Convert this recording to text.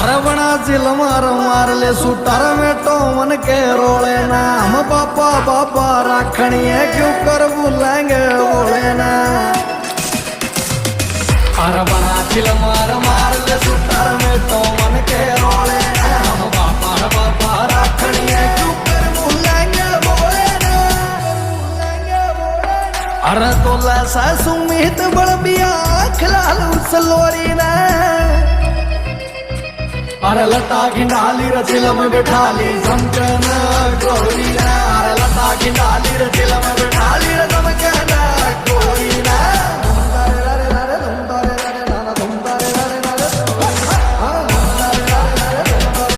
अरवणा chill मार ले sweater में तो मन के रोले ना हम पापा बाबा राखणिए क्यों कर बुलाएंगे बोले ना अरवणा चिल मार ले सुटर में तो मन के रोले ना हम पापा बाबा राखणिए क्यों कर बुलाएंगे बोले ना अरे तो लैसा सुमित बड़ बिया खिलाल सलोरी ना अरे लता घिंडाली रचिल में बैठाली समझना गौरी